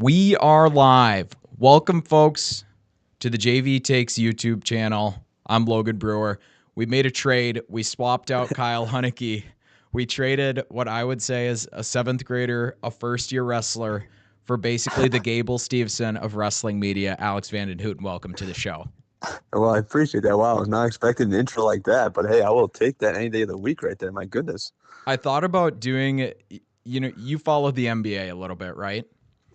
We are live. Welcome, folks, to the JV Takes YouTube channel. I'm Logan Brewer. We made a trade. We swapped out Kyle Hunnicky. We traded what I would say is a seventh grader, a first-year wrestler, for basically the Gable Steveson of wrestling media, Alex Vanden Hooten. Welcome to the show. Well, I appreciate that. Wow, I was not expecting an intro like that, but hey, I will take that any day of the week right there. My goodness. I thought about doing, you follow the NBA a little bit, right?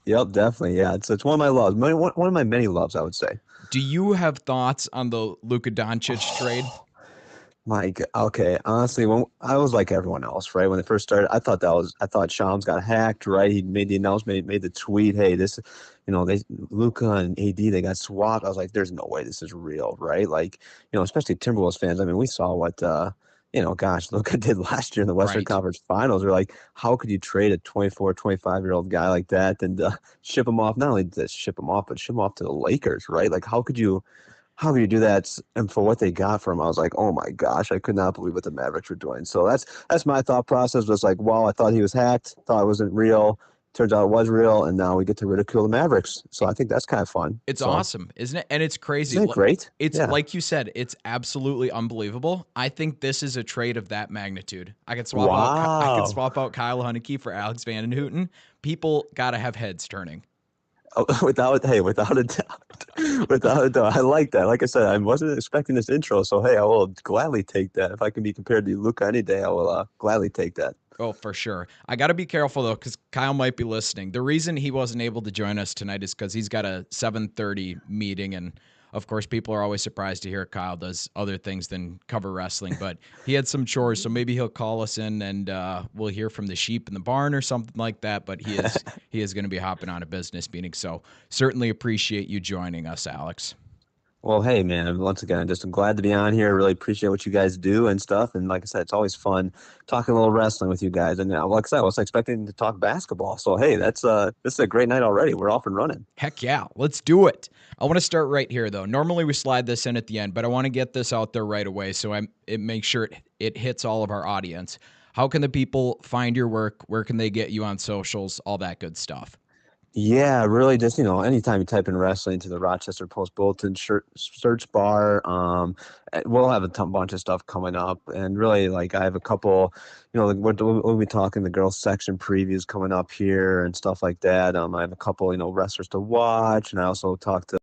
Yep, definitely. Yeah, it's one of my loves. One of my many loves, I would say. Do you have thoughts on the Luka Doncic trade? Okay. Honestly, when I was like everyone else, right? When it first started, I thought Shams got hacked, right? He made the announcement, made the tweet, hey, this, they Luca and AD, they got swapped. I was like, there's no way this is real, right? Like, especially Timberwolves fans. I mean, we saw what gosh, Luca did last year in the Western Right. Conference Finals. We're like, how could you trade a 24, 25-year-old guy like that and ship him off? Not only to ship him off, but ship him off to the Lakers, right? Like, how could you do that? And for what they got from him, I was like, oh my gosh, I could not believe what the Mavericks were doing. So that's my thought process. Was like, wow, I thought he was hacked, thought it wasn't real. Turns out it was real, and now we get to ridicule the Mavericks. So I think that's kind of fun. It's So awesome, isn't it? And it's crazy. isn't it great? It's Yeah. like you said, it's absolutely unbelievable. I think this is a trade of that magnitude. I could Wow. swap out Kyle Hunnicky for Alex Vanden Hooten. People gotta have heads turning. Oh, without a doubt, without a doubt, I like that. Like I said, I wasn't expecting this intro, so hey, I will gladly take that. If I can be compared to Luca any day, I will gladly take that. Oh, for sure. I got to be careful though, because Kyle might be listening. The reason he wasn't able to join us tonight is because he's got a 7:30 meeting, and of course, people are always surprised to hear Kyle does other things than cover wrestling. But he had some chores, so maybe he'll call us in, and we'll hear from the sheep in the barn or something like that. But he is going to be hopping on a business meeting, so certainly appreciate you joining us, Alex. Well, hey, man, once again, I'm glad to be on here. I really appreciate what you guys do and stuff. And like I said, it's always fun talking a little wrestling with you guys. And like I said, I was expecting to talk basketball. So, hey, this is a great night already. We're off and running. Heck yeah, let's do it. I want to start right here, though. Normally we slide this in at the end, but I want to get this out there right away so it makes sure it hits all of our audience. How can the people find your work? Where can they get you on socials? All that good stuff. Yeah, really just, anytime you type in wrestling to the Rochester Post Bulletin search bar, we'll have a bunch of stuff coming up. And really, like, I have a couple, like we'll be talking the girls section previews coming up here and stuff like that. I have a couple, wrestlers to watch. And I also talked to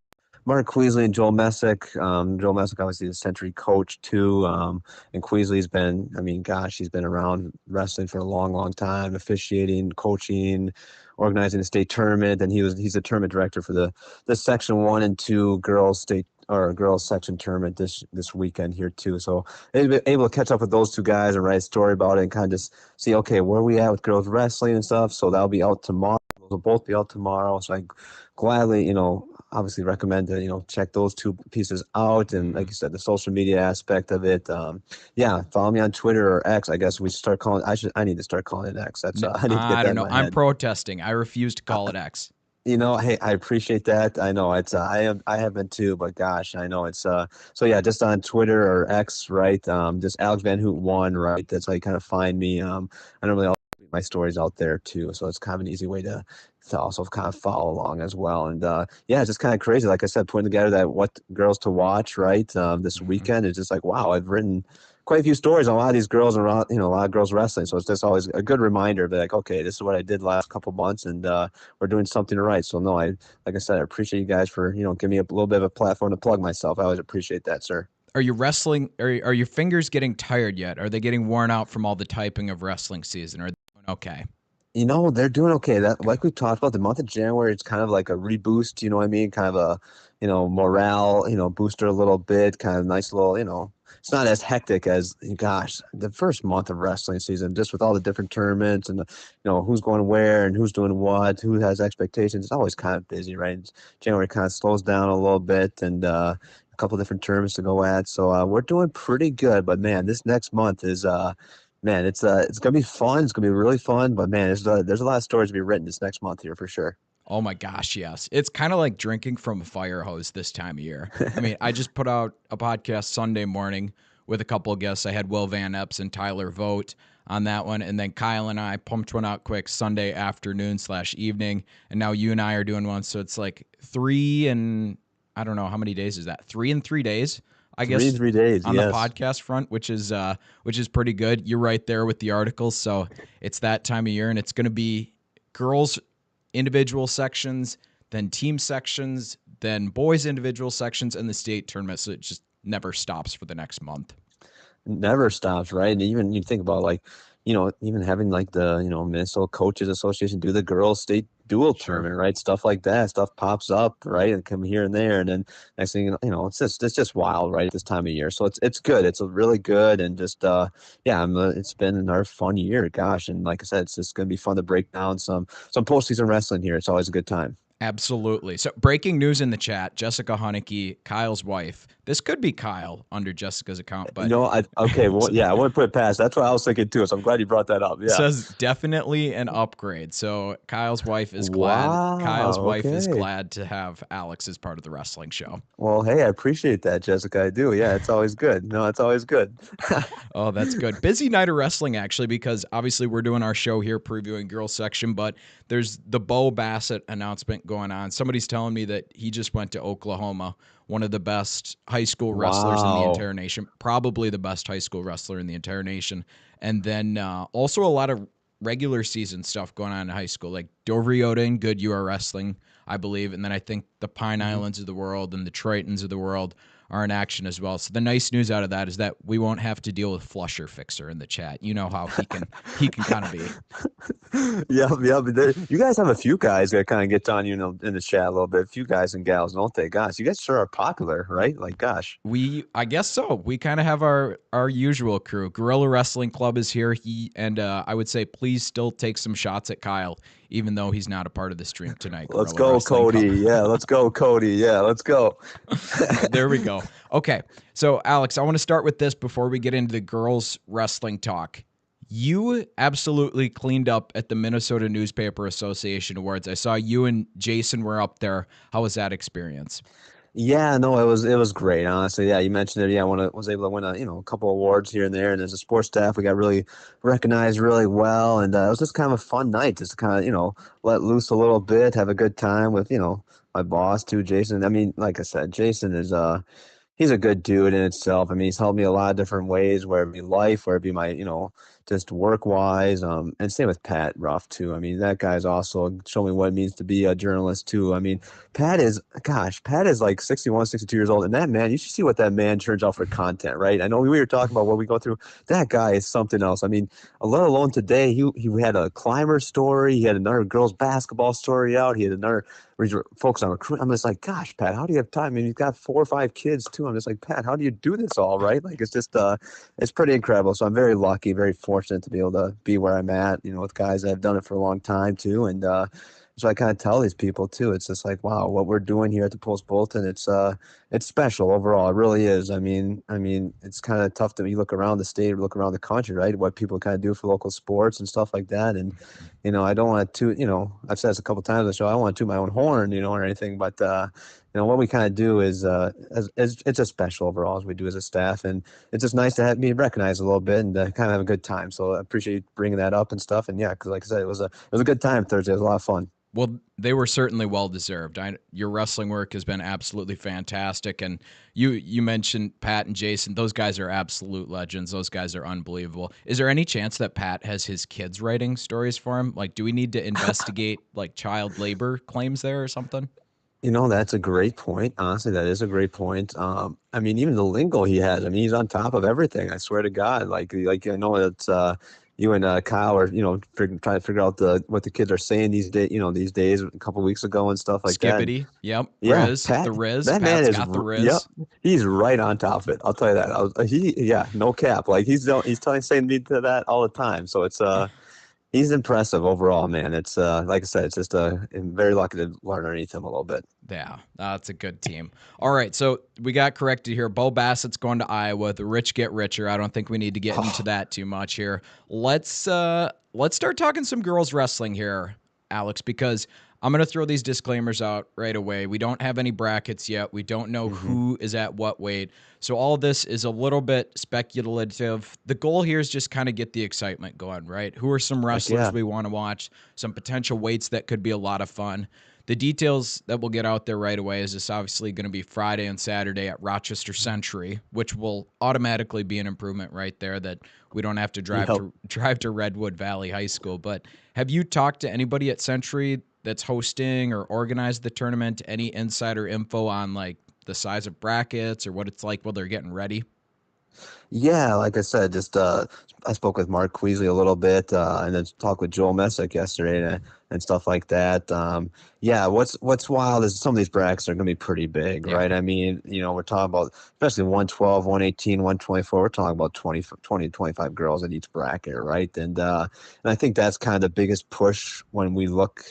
Mark Queasley and Joel Messick. Joel Messick, obviously, the Century coach too. And Queasley's been, I mean, gosh, he's been around wrestling for a long, long time, officiating, coaching, organizing the state tournament. And he's a tournament director for the Section 1 and 2 girls state or girls section tournament this weekend here too. So able to catch up with those two guys and write a story about it and kind of just see, okay, where are we at with girls wrestling and stuff. So that'll be out tomorrow. Those will both be out tomorrow. So I gladly, obviously recommend to check those two pieces out. And like you said, the social media aspect of it, yeah, follow me on Twitter or X. I guess we start calling. I need to start calling it X. That's I need to get I that don't in know. my I'm head. protesting. I refuse to Uh, call it X. hey, I appreciate that. I know it's I have been too, but gosh, I know it's so yeah, just on Twitter or X, right? Just Alex Van Hoot one, right? That's how you kind of find me. I normally also put my stories out there too, so it's kind of an easy way to also kind of follow along as well. And yeah, it's just kind of crazy. Like I said, putting together that what girls to watch, right? This Mhm. weekend is just like wow, I've written quite a few stories on a lot of these girls around, a lot of girls wrestling. So it's just always a good reminder, be like, okay, this is what I did last couple months, and we're doing something right. So no, like I said, I appreciate you guys for giving me a little bit of a platform to plug myself. I always appreciate that, sir. Are you wrestling? Are your fingers getting tired yet? Are they getting worn out from all the typing of wrestling season? Are they doing okay? They're doing okay. That Good. like we talked about, the month of January, it's kind of like a reboost. You know what I mean? Kind of a morale booster a little bit. Kind of nice little. It's not as hectic as gosh the first month of wrestling season, just with all the different tournaments and who's going where and who's doing what, who has expectations. It's always kind of busy, right? January kind of slows down a little bit and. A couple different terms to go at, so we're doing pretty good. But man, this next month is man, it's gonna be fun. It's gonna be really fun. But man, there's a lot of stories to be written this next month here for sure. Oh my gosh, yes. It's kind of like drinking from a fire hose this time of year. I mean, I just put out a podcast Sunday morning with a couple of guests. I had Will Van Epps and Tyler Vogt on that one. And then Kyle and I pumped one out quick Sunday afternoon/evening. And now you and I are doing one. So it's like three and I don't know how many days is that? 3 and 3 days, I Three guess, in 3 days. on the Yes. podcast front, which is pretty good. You're right there with the articles. So it's that time of year, and it's going to be girls individual sections, then team sections, then boys individual sections, and the state tournament. So it just never stops for the next month. Never stops, right? And even you think about like, even having like the, Minnesota Coaches Association do the girls state dual Sure. tournament, right? Stuff like that. Stuff pops up, right? And come here and there. And then next thing it's just wild, right? This time of year. So it's good. It's really good. And just yeah, it's been another fun year. Gosh. And like I said, it's just gonna be fun to break down some postseason wrestling here. It's always a good time. Absolutely. So breaking news in the chat, Jessica Honecke, Kyle's wife. This could be Kyle under Jessica's account, but Okay, well, yeah, I wouldn't put it past. That's what I was thinking too. So I'm glad you brought that up. Yeah. says definitely an upgrade. So Kyle's wife is glad. Wow. Kyle's wife is Okay. glad to have Alex as part of the wrestling show. Well, hey, I appreciate that, Jessica. I do. Yeah, it's always good. No, it's always good. Oh, that's good. Busy night of wrestling, actually, because obviously we're doing our show here previewing girls section, but there's the Bo Bassett announcement going on. Somebody's telling me that he just went to Oklahoma, one of the best high school wrestlers in the Wow. entire nation, probably the best high school wrestler in the entire nation. And then also a lot of regular season stuff going on in high school, like Dover Yoda and Good You Are Wrestling, I believe. And then I think the Pine Mhm. Islands of the world and the Tritons of the world are in action as well. So the nice news out of that is that we won't have to deal with Flusher Fixer in the chat. You know how he can kind of be. Yeah, yeah. But you guys have a few guys that kind of gets on, in the chat a little bit. A few guys and gals, don't they? Gosh, you guys sure are popular, right? Like, gosh. I guess so. We kind of have our usual crew. Gorilla Wrestling Club is here. I would say please still take some shots at Kyle, even though he's not a part of the stream tonight. Let's Gorilla go, Wrestling Cody. Club. Yeah, let's go, Cody. Yeah, let's go. There we go. Okay, so Alex, I want to start with this before we get into the girls wrestling talk. You absolutely cleaned up at the Minnesota Newspaper Association Awards. I saw you and Jason were up there. How was that experience? Yeah, no, it was great, honestly. Yeah, you mentioned it. Yeah, was able to win a couple awards here and there, and as a sports staff, we got really recognized really well, and it was just kind of a fun night, just to kind of let loose a little bit, have a good time with my boss too, Jason. I mean, like I said, Jason is he's a good dude in itself. I mean, he's helped me a lot of different ways, whether it be life, whether it be my, just work wise. And same with Pat Ruff too. I mean, that guy's also shown me what it means to be a journalist too. I mean, Pat is like 61, 62 years old. And that man, you should see what that man turns out for content, right? I know we were talking about what we go through. That guy is something else. I mean, let alone today, he had a climber story. He had another girls basketball story out. He had another where he's focused on recruit. I'm just like, gosh, Pat, how do you have time? I mean, you've got 4 or 5 kids too. I'm just like, Pat, how do you do this all, right? Like, it's just, it's pretty incredible. So I'm very lucky, very fortunate to be able to be where I'm at, with guys that have done it for a long time too. And, so I kind of tell these people too. It's just like, wow, what we're doing here at the Post Bulletin, it's special overall. It really is. I mean, it's kind of tough to you look around the state, look around the country, right? What people kind of do for local sports and stuff like that. And I don't want to, I've said this a couple times on the show. I don't want to toot my own horn, or anything, but what we kind of do is, it's just special overall as we do as a staff, and it's just nice to be recognized a little bit and kind of have a good time. So I appreciate you bringing that up and stuff. And yeah, because like I said, it was a good time Thursday. It was a lot of fun. Well, they were certainly well deserved. Your wrestling work has been absolutely fantastic, and you mentioned Pat and Jason. Those guys are absolute legends. Those guys are unbelievable. Is there any chance that Pat has his kids writing stories for him? Like, do we need to investigate like child labor claims there or something? That's a great point. Honestly, that is a great point. I mean, even the lingo he has. I mean, he's on top of everything. I swear to God. Like I know it's you and Kyle are trying to figure out what the kids are saying these days. A couple weeks ago and stuff like that. And Skibbity, yep. yeah, The Riz. that man Pat's is. got the Yep, Riz. he's right on top of it. I'll tell you that. Yeah, no cap. Like he's saying me to that all the time. So it's he's impressive overall, man. It's like I said, it's just I'm very lucky to learn underneath him a little bit. Yeah, that's a good team. All right, so we got corrected here. Bo Bassett's going to Iowa. The rich get richer. I don't think we need to get into that too much here. Let's start talking some girls wrestling here, Alex, because I'm going to throw these disclaimers out right away. We don't have any brackets yet. We don't know Hmm. who is at what weight. So all this is a little bit speculative. The goal here is just kind of get the excitement going, right? Who are some Heck wrestlers yeah. we want to watch, some potential weights that could be a lot of fun. The details that we'll get out there right away is this obviously going to be Friday and Saturday at Rochester Century, which will automatically be an improvement right there that we don't have to drive Yep. to drive to Redwood Valley High School. But have you talked to anybody at Century that's hosting or organized the tournament? Any insider info on like the size of brackets or what it's like while they're getting ready? Yeah, like I said, just I spoke with Mark Queasley a little bit, and then talked with Joel Messick yesterday and stuff like that. Yeah, what's wild is some of these brackets are going to be pretty big, Yeah. right? I mean, we're talking about especially 112, 118, 124. We're talking about 20 25 girls in each bracket, right? And I think that's kind of the biggest push when we look,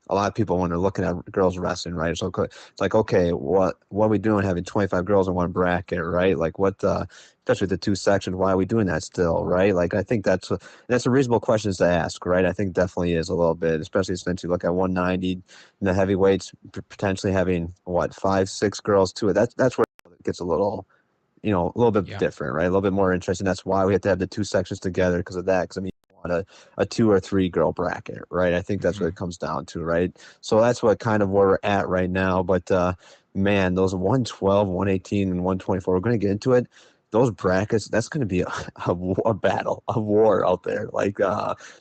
a lot of people when they're looking at girls wrestling, right? It's like, okay, what are we doing having 25 girls in one bracket, right? Like what especially the two sections. Why are we doing that still, right? Like I think that's a reasonable question to ask, right? I think definitely is a little bit, especially since you look at 190 and the heavyweights potentially having what 5, 6 girls to it. That's where it gets a little bit Yeah. different, right? A little bit more interesting. That's why we have to have the two sections together because of that. Because I mean, you want a 2 or 3 girl bracket, right? I think that's what Hmm. it comes down to, right? So that's what kind of where we're at right now. But man, those 112, 118, and 124, we're going to get into it. Those brackets, that's going to be a battle, a war out there. Like,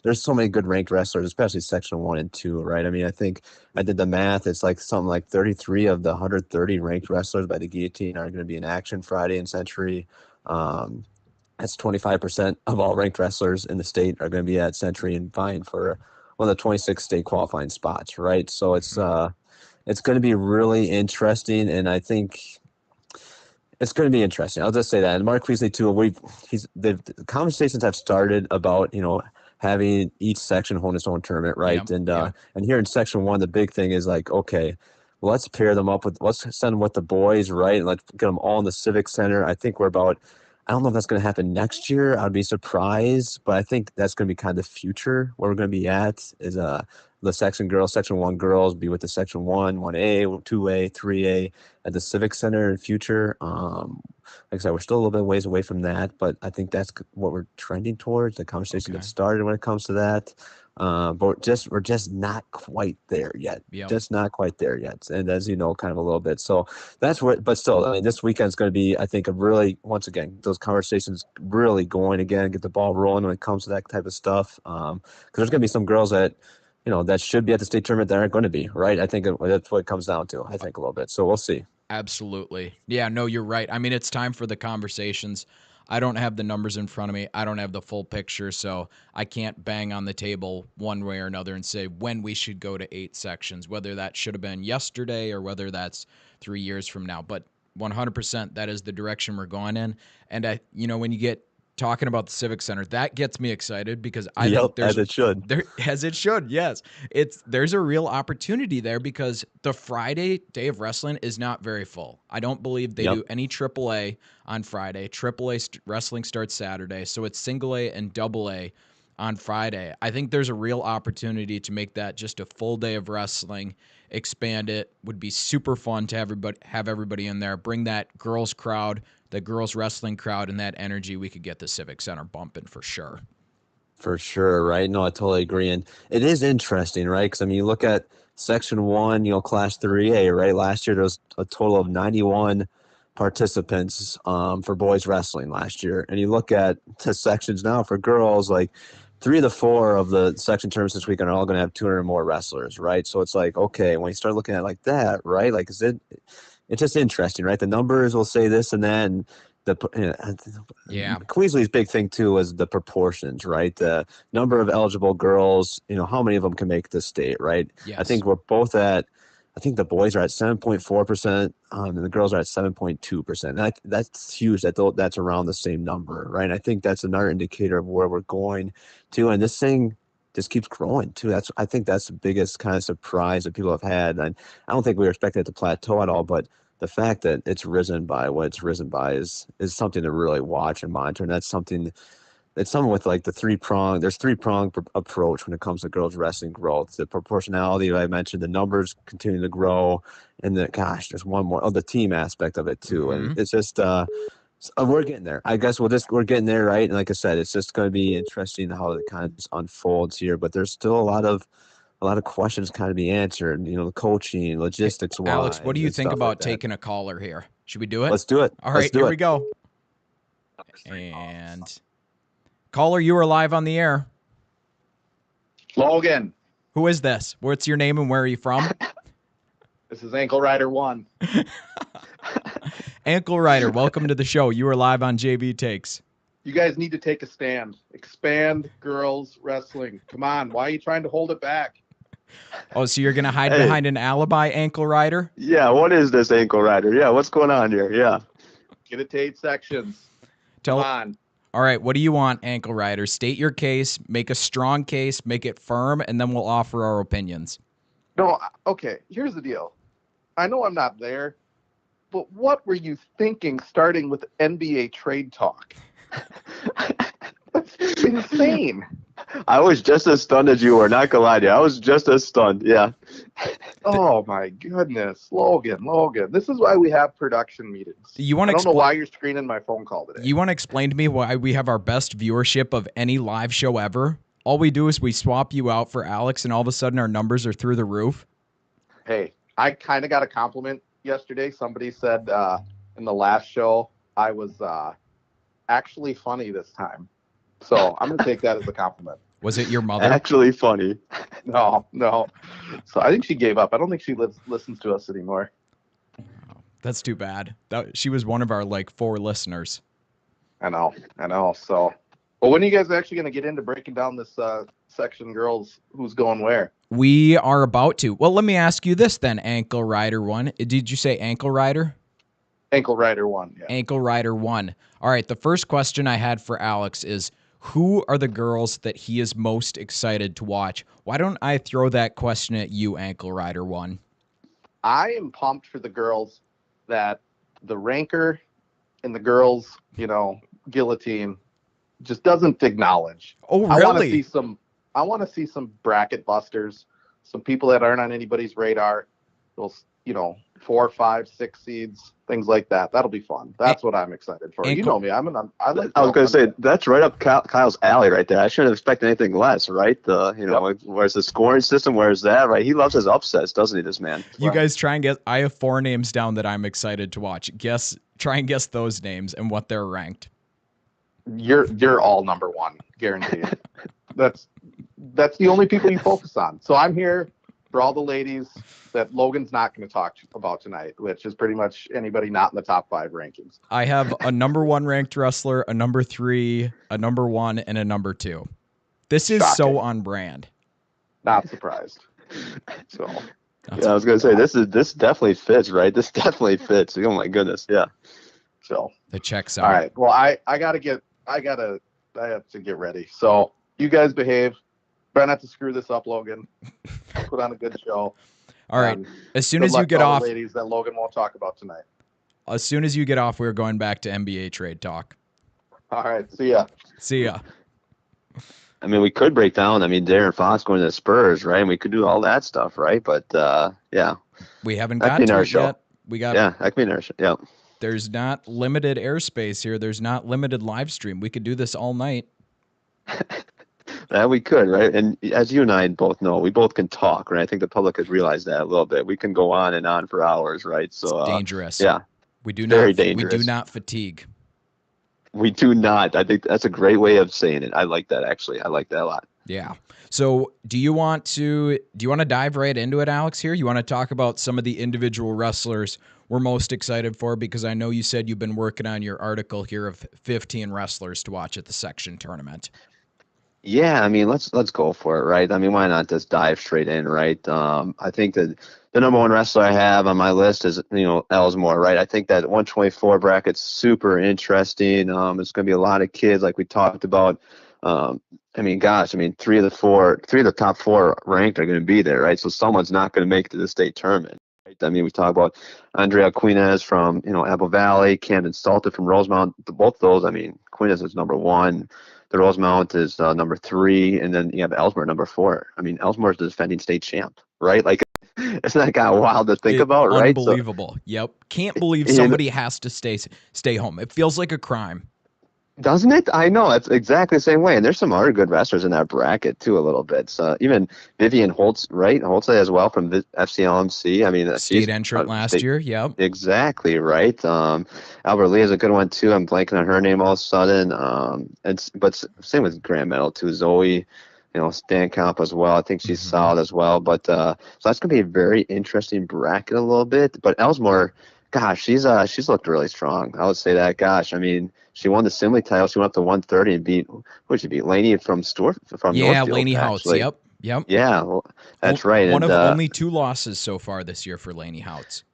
there's so many good ranked wrestlers, especially section 1 and 2, right? I mean, I think I did the math. It's like something like 33 of the 130 ranked wrestlers by the guillotine are going to be in action Friday in Century. Um, that's 25% of all ranked wrestlers in the state are going to be at Century and vying for one of the 26 state qualifying spots, right? So Hmm. it's going to be really interesting, and I think it's going to be interesting. I'll just say that. And Mark Weasley too. The conversations have started about having each section hold its own tournament, Yeah. right? Yeah. And here in section 1, the big thing is like, okay, well, let's pair them up with let's send them with the boys, right? And let's get them all in the civic center. I think we're about. I don't know if that's going to happen next year. I'd be surprised, but I think that's going to be kind of the future where we're going to be at. Is the section 1 girls be with the section 1A, 2A, 3A at the Civic Center in future. Like I said, we're still a little bit ways away from that, but I think that's what we're trending towards. The conversations have Okay. started when it comes to that, but we're just not quite there yet. Yep. Just not quite there yet, and as you know, kind of a little bit. So that's what. But still, I mean, this weekend's going to be, I think, a really once again those conversations really going again, get the ball rolling when it comes to that type of stuff. Because there's going to be some girls that that should be at the state tournament that aren't going to be, right? I think that's what it comes down to. I think a little bit. So we'll see. Absolutely. Yeah, no, you're right. I mean, it's time for the conversations. I don't have the numbers in front of me. I don't have the full picture, so I can't bang on the table one way or another and say when we should go to 8 sections, whether that should have been yesterday or whether that's 3 years from now. But 100% that is the direction we're going in. And when you get talking about the Civic Center, that gets me excited because I think Yep, as it should. there, as it should, yes, there's a real opportunity there because the Friday day of wrestling is not very full. I don't believe they Yep, do any AAA on Friday. AAA wrestling starts Saturday, so it's single A and double A on Friday. I think there's a real opportunity to make that just a full day of wrestling, expand it. Would be super fun to have everybody in there. Bring that girls crowd, the girls wrestling crowd, and that energy. We could get the Civic Center bumping for sure. for sure, right? No, I totally agree. And it is interesting, right? Because I mean, you look at section 1, class 3A, right? Last year there was a total of 91 participants for boys wrestling last year. And you look at the sections now for girls, like 3 of the 4 of the section tournaments this weekend are all going to have 200 or more wrestlers, right? So it's like, okay, when you start looking at it like that, right? Like, it's just interesting, right? The numbers will say this and that, and Yeah. Queasley's big thing too is the proportions, right? The number of eligible girls, how many of them can make the state, right? I Yes. think we're both at. I think the boys are at 7.4%, and the girls are at 7.2%. That's huge. That's around the same number, right? And I think that's another indicator of where we're going to. And this thing just keeps growing too. I think that's the biggest kind of surprise that people have had. And I don't think we were expecting it to plateau at all, but the fact that it's risen by what it's risen by is something to really watch and monitor. And that's something it's something with like the three-prong. There's three-prong approach when it comes to girls wrestling growth. The proportionality that I mentioned, the numbers continue to grow, and the gosh, there's one more. Oh, the team aspect of it too. And Mm-hmm. it's just we're getting there. I guess we're getting there, right? And like I said, it's just going to be interesting how it kind of just unfolds here. But there's still a lot of questions kind of be answered. You know, the coaching, Hey, logistics Alex, what do wise, you and think stuff like about that. taking a caller here? Should we do it? Let's do it. All Let's right, do here it. we go. And caller, you are live on the air. Logan, Who is this? What's your name and where are you from? this is Ankle Rider 1. Ankle Rider, welcome to the show. You are live on JV Takes. You guys need to take a stand. Expand girls wrestling. Come on, why are you trying to hold it back? Oh, so you're going to hide Hey. behind an alibi, Ankle Rider? Yeah, what is this ankle rider? Yeah, what's going on here? Yeah. Get it to 8 sections. Come on. All right, what do you want, Ankle Rider? State your case, make a strong case, make it firm, and then we'll offer our opinions. No, okay, here's the deal. I know I'm not there, but what were you thinking starting with NBA trade talk? That's insane. I was just as stunned as you were. Not gonna lie to you. I was just as stunned. Yeah. Oh my goodness, Logan. This is why we have production meetings. You want I to don't know why you're screening my phone call today. You want to explain to me why we have our best viewership of any live show ever? All we do is we swap you out for Alex, and all of a sudden our numbers are through the roof. Hey, I kind of got a compliment yesterday. Somebody said in the last show I was actually funny this time. So I'm going to take that as a compliment. Was it your mother? Actually funny. No. So I think she gave up. I don't think she listens to us anymore. That's too bad. She was one of our 4 listeners. I know. So, well, when are you guys actually going to get into breaking down this section girls who's going where? We are about to. Well, let me ask you this then, Ankle Rider 1. Did you say Ankle Rider? Ankle Rider 1, yeah. Ankle Rider 1. All right, the first question I had for Alex is, who are the girls that he is most excited to watch? Why don't I throw that question at you, Ankle Rider 1? I am pumped for the girls that the ranker and the girls, guillotine just doesn't acknowowledge. Oh, I want to see some bracket busters, some people that aren't on anybody's radar. Those, 4, 5, 6 seeds, things like that. That'll be fun. That's what I'm excited for. You know me. I was going to say that's right up Kyle's alley right there. I shouldn't expect anything less, right? Where's the scoring system? Where's that? Right? He loves his upsets, doesn't he? This man. You guys try and guess. I have 4 names down that I'm excited to watch. Try and guess those names and what they're ranked. You're all number 1, guaranteed. That's the only people you focus on. So I'm here for all the ladies that Logan's not going to talk about tonight, which is pretty much anybody not in the top 5 rankings. I have a number 1 ranked wrestler, a number 3, a number 1, and a number 2. This is Shocking. so on brand. Not surprised. So yeah, I was going to say this definitely fits, right? This definitely fits. Oh my goodness, yeah. So the checks out. All right. Well, I have to get ready. So you guys behave. Try not to screw this up, Logan. Put on a good show. All right. As soon as you get off, ladies that Logan won't talk about tonight. As soon as you get off, we're going back to NBA trade talk. All right. See ya. See ya. I mean, we could break down. I mean, Darren Fox going to the Spurs, right? And we could do all that stuff, right? But yeah, we haven't got to it yet. That could be in our show. Yeah. There's not limited airspace here. There's not limited live stream. We could do this all night. Yeah, we could, right? And as you and I both know, we both can talk, right? I think the public has realized that a little bit. We can go on and on for hours, right? So it's dangerous. Yeah. We do Very not dangerous. We do not fatigue. We do not. I think that's a great way of saying it. I like that actually. I like that a lot. Yeah. So do you want to dive right into it, Alex, here? You want to talk about some of the individual wrestlers we're most excited for? Because I know you said you've been working on your article here of 15 wrestlers to watch at the section tournament. Yeah, I mean, let's go for it, right? I mean, why not just dive straight in, right? I think that the number 1 wrestler I have on my list is, Ellsmore, right? I think that 124 bracket's super interesting. It's going to be a lot of kids, like we talked about. I mean, 3 of the top 4 ranked are going to be there, right? So someone's not going to make it to the state tournament. Right? I mean, we talk about Andrea Quinez from, Apple Valley, Camden Salter from Rosemount. Both those, I mean, Quinez is number 1. the Rosemount is number 3, and then you have Ellesmere number 4. I mean, Ellesmere is the defending state champ, right? Like, isn't that kind of wild to think about, right? So, Unbelievable. Yep. Can't believe you know, somebody has to stay home. It feels like a crime. doesn't it? I know it's exactly the same way. And there's some other good wrestlers in that bracket too, a little bit. So even Vivian Holtz, right? Holtz as well from FCLMC. I mean, she's State entrant last state, year. Yep. exactly right. Albert Lee is a good one too. I'm blanking on her name all of a sudden. But same with Grand Medal too. Zoe, Stankamp as well. I think she's solid as well. But so that's gonna be a very interesting bracket a little bit. But Ellesmere, gosh, she's looked really strong. I would say that. Gosh, I mean, she won the Simley title. She went up to 130 and beat, who did she beat? Laney from Northfield. Laney Houts. Actually. Yep. Yeah, well, that's right. One and, of only 2 losses so far this year for Laney Houts.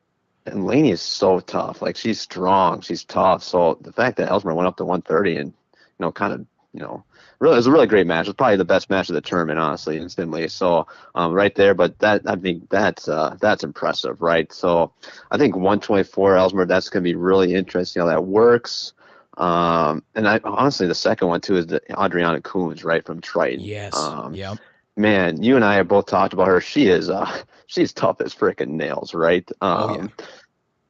And Laney is so tough. Like, she's strong. She's tough. So the fact that Ellesmere went up to 130 and, really, it was a really great match. It was probably the best match of the tournament, honestly, instantly. So right there, but I think that's impressive, right? So I think 124 Ellesmere, that's going to be really interesting how that works. And honestly, the second one too is the Adriana Coons, right, from Triton. Yes. Yep. Man, you and I have both talked about her. She's tough as freaking nails, right? Yeah.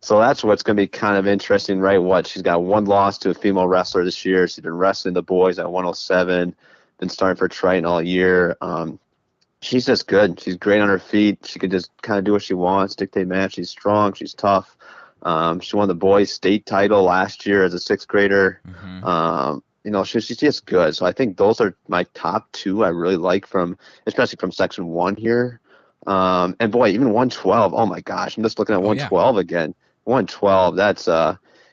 So that's what's going to be kind of interesting, right? She's got 1 loss to a female wrestler this year. She's been wrestling the boys at 107, been starting for Triton all year. She's just good. She's great on her feet. She could just kind of do what she wants, dictate match. She's strong. She's tough. She won the boys state title last year as a 6th grader. She's just good. So I think those are my top 2 I really like especially from section 1 here. And boy, even 112. Oh my gosh, I'm just looking at 112 again. 112. That's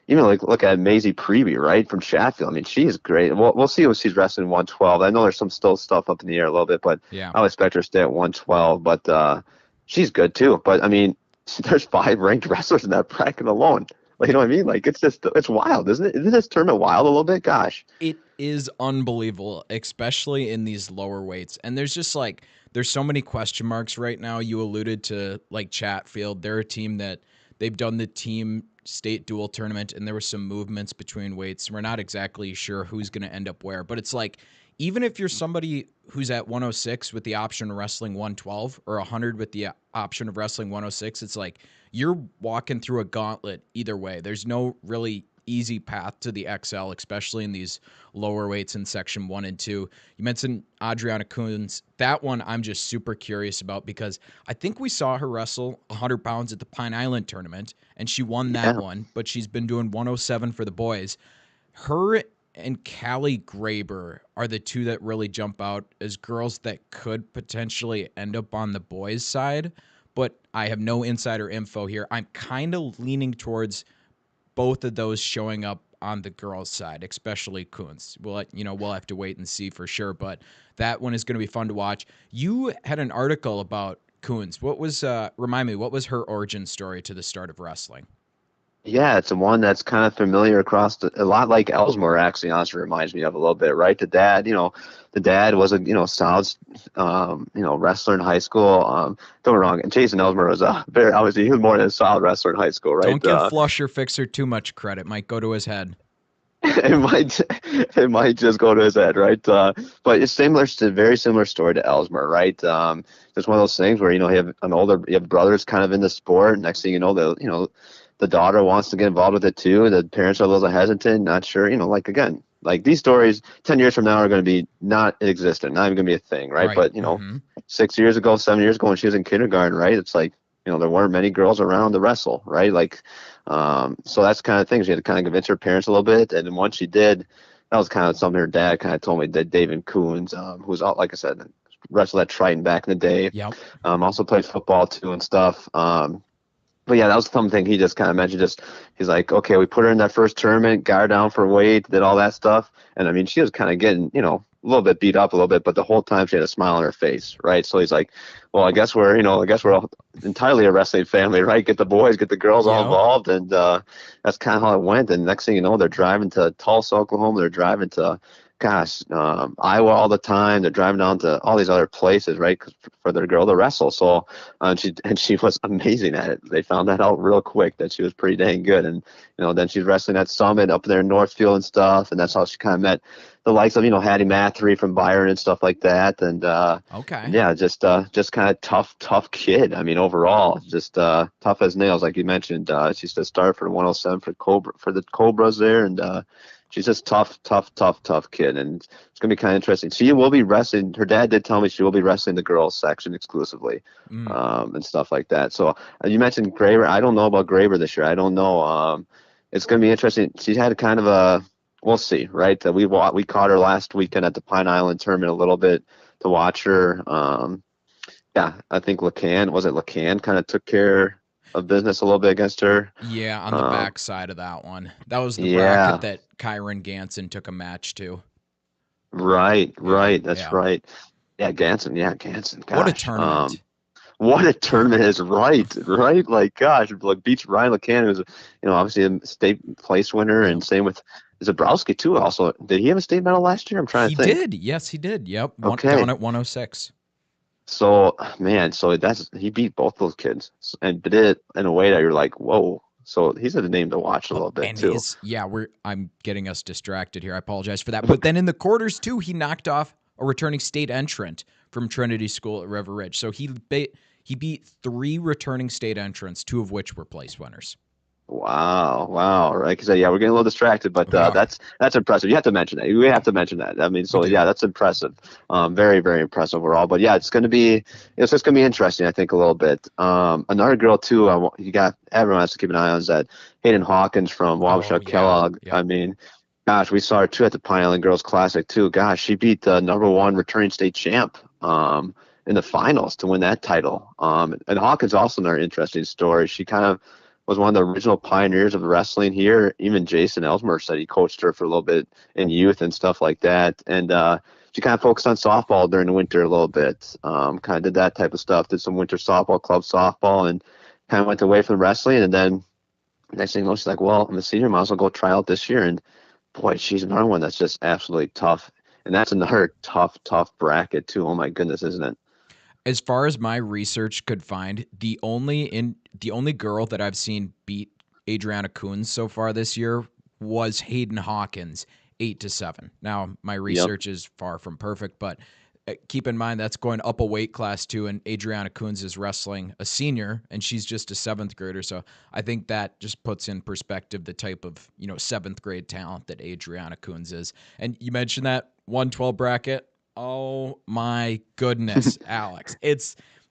even look at Maisie Preby, right, from Chatfield. I mean, she is great. We'll see what she's wrestling 112. I know there's some still stuff up in the air a little bit, but I would expect her to stay at 112. But she's good too. But I mean, there's 5 ranked wrestlers in that bracket alone. Like, you know what I mean? Like, it's wild, isn't it? Isn't this tournament wild a little bit? Gosh. It is unbelievable, especially in these lower weights. And there's just there's so many question marks right now. You alluded to Chatfield. They're a team that they've done the team state dual tournament, and there were some movements between weights. We're not exactly sure who's going to end up where, but it's even if you're somebody who's at 106 with the option of wrestling 112 or 100 with the option of wrestling 106, it's you're walking through a gauntlet either way. There's no really easy path to the XL, especially in these lower weights in section 1 and 2. You mentioned Adriana Coons. That one I'm just super curious about because I think we saw her wrestle 100 pounds at the Pine Island tournament, and she won that one, but she's been doing 107 for the boys. Her and Callie Graber are the 2 that really jump out as girls that could potentially end up on the boys' side, but I have no insider info here. I'm kind of leaning towards both of those showing up on the girls' side, especially Coons. We'll have to wait and see for sure, but that one is going to be fun to watch. You had an article about Coons. Remind me, what was her origin story to the start of wrestling? Yeah, it's the one that's kind of familiar across a lot like Ellesmere, actually, honestly reminds me of a little bit, right? The dad was a solid, wrestler in high school. Don't get me wrong, and Jason Ellesmere was he was more than a solid wrestler in high school, right? Don't give Flusher Fixer too much credit. Might go to his head. it might just go to his head, right? But it's very similar story to Ellesmere, right? It's one of those things where you have brothers kind of in the sport. Next thing you know, the daughter wants to get involved with it too. The parents are a little hesitant, not sure. Again, these stories 10 years from now are going to be not existent, not even going to be a thing, right? But 6 years ago, 7 years ago, when she was in kindergarten, right? It's there weren't many girls around to wrestle, right? So that's kind of things. She had to kind of convince her parents a little bit, and then once she did, that was kind of something her dad kind of told me. That David Coons, who's like I said, wrestled at Triton back in the day. Yep. Also played football too and stuff. But yeah, that was something he just kind of mentioned. He's like, okay, we put her in that first tournament, got her down for weight, did all that stuff. And I mean, she was kind of getting, a little bit beat up a little bit, but the whole time she had a smile on her face, right? So he's like, well, I guess we're all entirely a wrestling family, right? Get the boys, get the girls all involved. And that's kind of how it went. And next thing you know, they're driving to Tulsa, Oklahoma. They're driving to gosh, Iowa all the time. They're driving down to all these other places, right, for their girl to wrestle. So, she was amazing at it. They found that out real quick that she was pretty dang good. And then she's wrestling at Summit up there in Northfield and stuff. And that's how she kind of met the likes of Hattie Mathery from Byron and stuff like that. And Okay. yeah, just kind of tough kid. I mean, overall, just tough as nails, like you mentioned. She's the star for 107 for the Cobras there, and she's just tough kid. And it's gonna be kind of interesting. She will be wrestling. Her dad did tell me she will be wrestling the girls section exclusively, and stuff like that. So you mentioned Graber. I don't know about Graber this year. I don't know. It's gonna be interesting. She's had kind of a. We'll see, right? We caught her last weekend at the Pine Island tournament a little bit to watch her. Yeah, I think Lacan kind of took care of business a little bit against her. Yeah, on the back side of that one. That was the Yeah. bracket that Kyron Ganson took a match to. Right. That's yeah. right. Yeah, Ganson. Gosh. What a tournament. What a tournament is right. Like, gosh, like beats Ryan Lacan, who's obviously a state place winner, and same with Zabrowski too. Also, did he have a state medal last year? I'm trying to think. He did. Yes, he did. Yep. Okay. Down at 106. So, man, he beat both those kids and did it in a way that you're like, whoa. So he's a name to watch a little bit and too. I'm getting us distracted here. I apologize for that. But then in the quarters too, he knocked off a returning state entrant from Trinity School at River Ridge. So he beat 3 returning state entrants, 2 of which were place winners. Wow. Right. Because we're getting a little distracted, but that's impressive. You have to mention that. We have to mention that. I mean, so that's impressive. Very, very impressive overall. But yeah, it's just gonna be interesting. I think a little bit. Another girl too. Everyone has to keep an eye on is that Hayden Hawkins from Wabasha Kellogg. Yeah. I mean, gosh, we saw her too at the Pine Island Girls Classic too. Gosh, she beat the #1 returning state champ. In the finals to win that title. And Hawkins also another interesting story. She kind of was one of the original pioneers of wrestling here. Even Jason Elsmer said he coached her for a little bit in youth and stuff like that. And she kind of focused on softball during the winter a little bit. Kind of did that type of stuff. Did some winter softball, club softball, and kind of went away from wrestling. And then next thing you know, she's like, well, I'm a senior, might as well go try out this year. And boy, she's another one that's just absolutely tough. And that's another tough bracket too. Oh my goodness, isn't it? As far as my research could find, the only girl that I've seen beat Adriana Coons so far this year was Hayden Hawkins, 8-7. Now, my research is far from perfect, but keep in mind that's going up a weight class too, and Adriana Coons is wrestling a senior, and she's just a 7th grader. So I think that just puts in perspective the type of 7th grade talent that Adriana Coons is. And you mentioned that 112 bracket. Oh my goodness, Alex.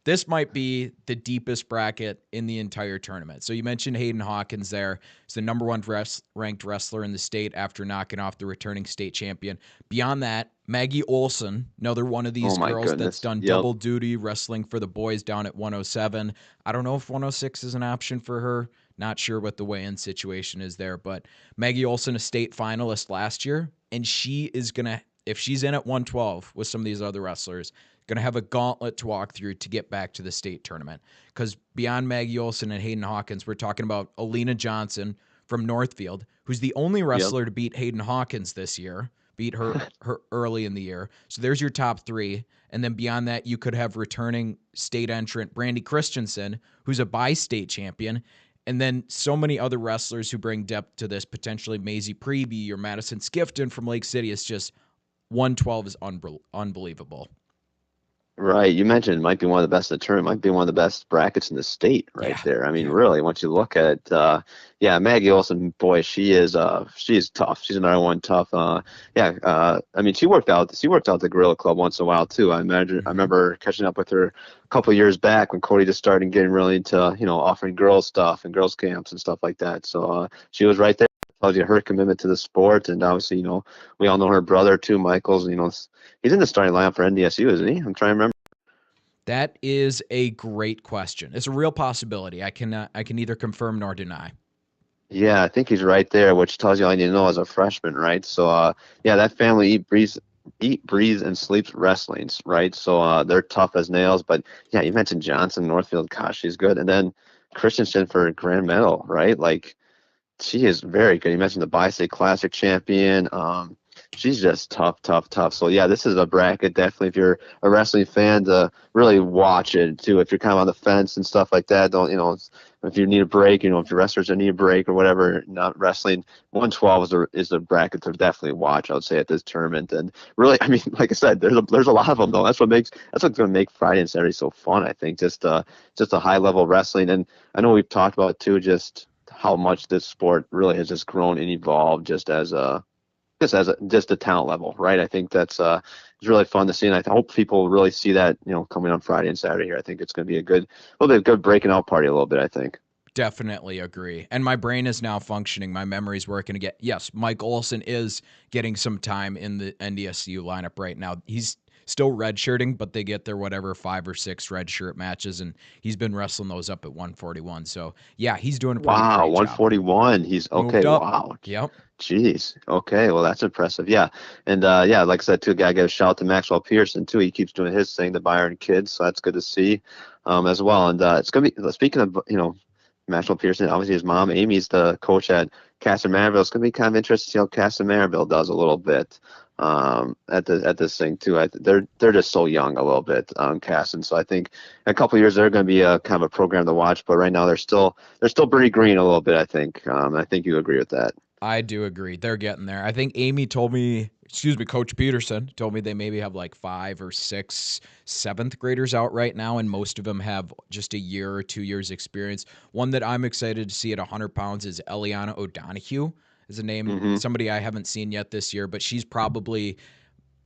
This might be the deepest bracket in the entire tournament. So you mentioned Hayden Hawkins there. He's the #1 ranked wrestler in the state after knocking off the returning state champion. Beyond that, Maggie Olson, another one of these girls that's done double duty wrestling for the boys down at 107. I don't know if 106 is an option for her. Not sure what the weigh-in situation is there, but Maggie Olson, a state finalist last year, and she is going to, if she's in at 112 with some of these other wrestlers, going to have a gauntlet to walk through to get back to the state tournament. Because beyond Maggie Olson and Hayden Hawkins, we're talking about Alina Johnson from Northfield, who's the only wrestler to beat Hayden Hawkins this year, beat her early in the year. So there's your top 3. And then beyond that, you could have returning state entrant Brandy Christensen, who's a bi-state champion. And then so many other wrestlers who bring depth to this, potentially Maisie Preby or Madison Skifton from Lake City. It's just 112 is unbelievable. Right. You mentioned it might be one of the best in the tournament. It might be one of the best brackets in the state right there. I mean, really, once you look at it, Maggie Olson, boy, she is tough. She's another one tough. I mean, she worked out the Gorilla Club once in a while too. I remember catching up with her a couple of years back when Cody just started getting really into, offering girls stuff and girls camps and stuff like that. So she was right there. Tells you her commitment to the sport, and obviously, we all know her brother too, Michaels. He's in the starting lineup for NDSU, isn't he? I'm trying to remember. That is a great question. It's a real possibility. I can neither confirm nor deny. Yeah, I think he's right there, which tells you all you need to know as a freshman, right? So, that family eat, breathes, and sleeps wrestling, right? So they're tough as nails. But yeah, you mentioned Johnson, Northfield. Gosh, she's good. And then Christensen for grand medal, right? Like, she is very good. You mentioned the Bi-State Classic champion. she's just tough, tough, tough. So yeah, this is a bracket definitely if you're a wrestling fan to really watch it too. If you're kind of on the fence and stuff like that, don't if you need a break, if your wrestlers need a break or whatever, not wrestling, 112 is a bracket to definitely watch. I would say at this tournament, and really, I mean, like I said, there's a lot of them though. That's what's going to make Friday and Saturday so fun. I think just a high level wrestling, and I know we've talked about too just how much this sport really has just grown and evolved just as a talent level, right? I think it's really fun to see, and I hope people really see that coming on Friday and Saturday here. I think it's going to be a little bit of good breaking out party a little bit. I think. Definitely agree. And my brain is now functioning. My memory's working again. Yes, Mike Olson is getting some time in the NDSU lineup right now. He's still redshirting, but they get their whatever 5 or 6 redshirt matches, and he's been wrestling those up at 141. So yeah, he's doing a pretty Wow, great 141. He's okay. Moved up. Wow. Yep. Jeez. Okay. Well, that's impressive. Yeah. And yeah, like I said, too, gotta give a shout out to Maxwell Pearson too. He keeps doing his thing, the Byron kids. So that's good to see, as well. And it's gonna be speaking of Maxwell Pearson. Obviously, his mom Amy's the coach at Castle Maryville. It's gonna be kind of interesting to see how Castle Maryville does a little bit at this thing too. They're just so young a little bit, Cass, and so I think in a couple of years they're going to be a kind of a program to watch. But right now they're still pretty green a little bit. I think. I think you agree with that. I do agree. They're getting there. I think Amy told me, Coach Peterson told me they maybe have like 5 or 6 7th graders out right now, and most of them have just a year or 2 years experience. One that I'm excited to see at 100 pounds is Eliana O'Donohue, is a name, somebody I haven't seen yet this year, but she's probably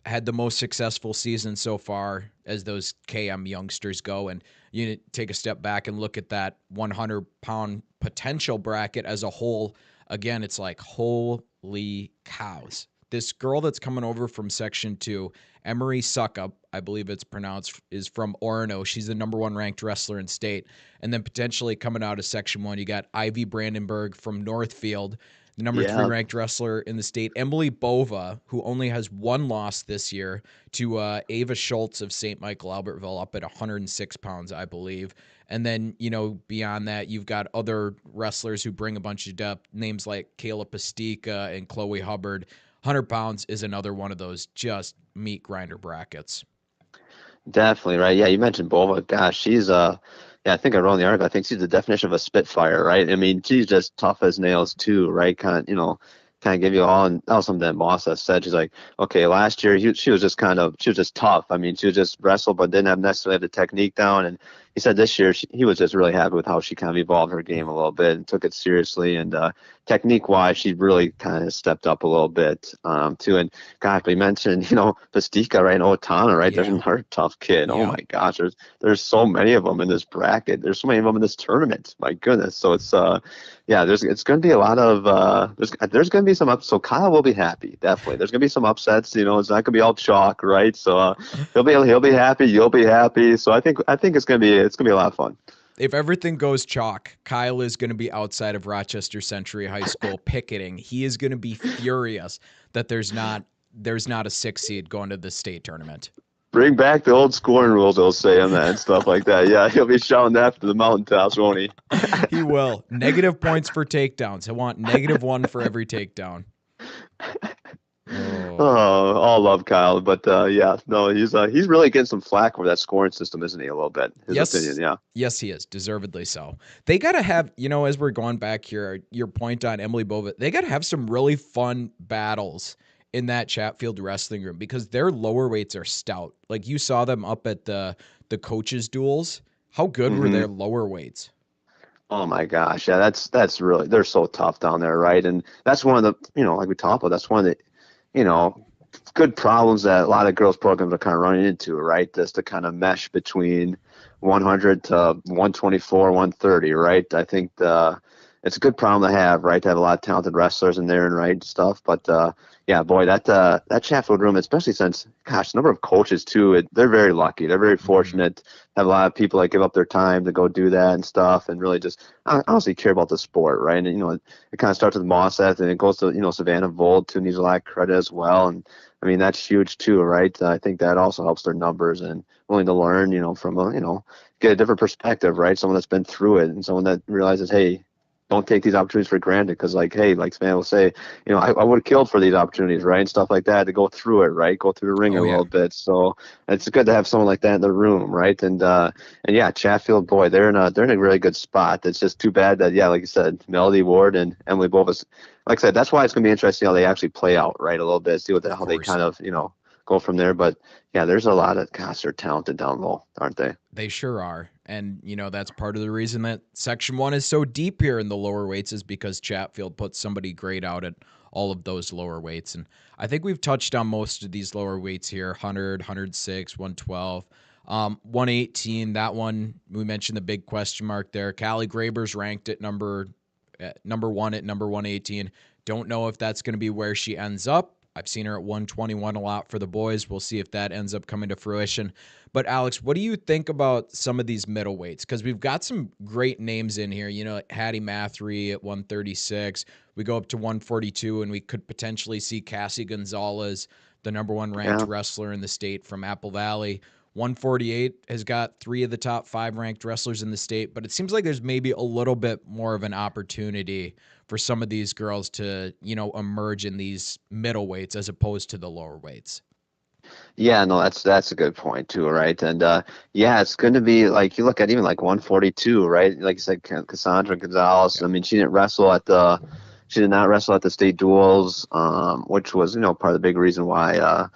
had the most successful season so far as those KM youngsters go. And you take a step back and look at that 100-pound potential bracket as a whole. Again, it's like, holy cows. This girl that's coming over from Section 2, Emery Suckup, I believe it's pronounced, is from Orono. She's the number 1 ranked wrestler in state. And then potentially coming out of Section 1, you got Ivy Brandenburg from Northfield, the number 3 ranked wrestler in the state. Emily Bova, who only has 1 loss this year, to Ava Schultz of St. Michael Albertville, up at 106 pounds, I believe. And then, beyond that, you've got other wrestlers who bring a bunch of depth, names like Kayla Pastica and Chloe Hubbard. 100 pounds is another one of those just meat grinder brackets. Definitely, right? Yeah, you mentioned Bova. Gosh, she's yeah, I think I wrote in the article. I think she's the definition of a spitfire, right? I mean, she's just tough as nails too, right? Kind of give you all. And that was something that Moss has said. She's like, okay, last year she was just tough. I mean, she was just wrestled, but didn't have necessarily the technique down. And he said this year he was just really happy with how she kind of evolved her game a little bit and took it seriously. And technique wise, she really kind of stepped up a little bit too. And God, we mentioned Pastica, right? And Otana, right? Yeah. There's another tough kid. Yeah. Oh my gosh, there's so many of them in this bracket. There's so many of them in this tournament. My goodness. So it's yeah, it's going to be a lot of there's going to be some ups. So Kyle will be happy, definitely. There's going to be some upsets. It's not going to be all chalk, right? So he'll be happy. You'll be happy. So I think it's going to be a lot of fun. If everything goes chalk, Kyle is going to be outside of Rochester Century High School picketing. He is going to be furious that there's not a 6 seed going to the state tournament. Bring back the old scoring rules, they'll say on that and stuff like that. Yeah, he'll be shouting that to the mountaintops, won't he? He will. Negative points for takedowns. He'll want -1 for every takedown. Oh, all love Kyle, but yeah, no, he's really getting some flack for that scoring system, isn't he? A little bit. His opinion, yeah. Yes, he is, deservedly so. They got to have, as we're going back here, your point on Emily Bova, they got to have some really fun battles in that Chatfield wrestling room because their lower weights are stout. Like you saw them up at the coaches duels. How good were their lower weights? Oh my gosh, yeah, that's really, they're so tough down there, right? And that's one of the, like we talked about, that's one of the good problems that a lot of girls programs are kind of running into, right? Just to kind of mesh between 100 to 124, 130, right? I think it's a good problem to have, right? To have a lot of talented wrestlers in there and right stuff. But yeah, boy, that Chatfield room, especially since, gosh, the number of coaches too, they're very lucky. They're very fortunate to have a lot of people that give up their time to go do that and stuff, and really just honestly care about the sport, right? And it kind of starts with Mosseth, and it goes to Savannah Vold too, needs a lot of credit as well. And I mean that's huge too, right? I think that also helps their numbers and willing to learn, from a get a different perspective, right? Someone that's been through it and someone that realizes, hey, don't take these opportunities for granted, because like, hey, like Span will say, I would have killed for these opportunities, right, and stuff like that, to go through it, right, go through the ring Oh a yeah, little bit. So it's good to have someone like that in the room, right? And yeah, Chatfield, boy, they're in a really good spot. It's just too bad that, yeah, like you said, Melody Ward and Emily Bovas, like I said, that's why it's gonna be interesting how they actually play out, right, a little bit, see of how they course. kind of go from there. But yeah, there's a lot of, gosh, they're talented down low, aren't they? They sure are. And, that's part of the reason that Section 1 is so deep here in the lower weights, is because Chatfield puts somebody great out at all of those lower weights. And I think we've touched on most of these lower weights here: 100, 106, 112. 118, that one, we mentioned the big question mark there. Callie Graber's ranked at number one at number 118. Don't know if that's going to be where she ends up. I've seen her at 121 a lot for the boys. We'll see if that ends up coming to fruition. But Alex, what do you think about some of these middleweights? Because we've got some great names in here. Like Hattie Mathery at 136. We go up to 142, and we could potentially see Cassie Gonzalez, the number one ranked Yeah. wrestler in the state from Apple Valley. 148 has got 3 of the top 5 ranked wrestlers in the state, but it seems like there's maybe a little bit more of an opportunity for some of these girls to, emerge in these middleweights as opposed to the lower weights. Yeah, no, that's a good point too, right? And yeah, it's going to be like, you look at even like 142, right? Like you said, Cassandra Gonzalez. Yeah. I mean, she did not wrestle at the state duels, which was part of the big reason why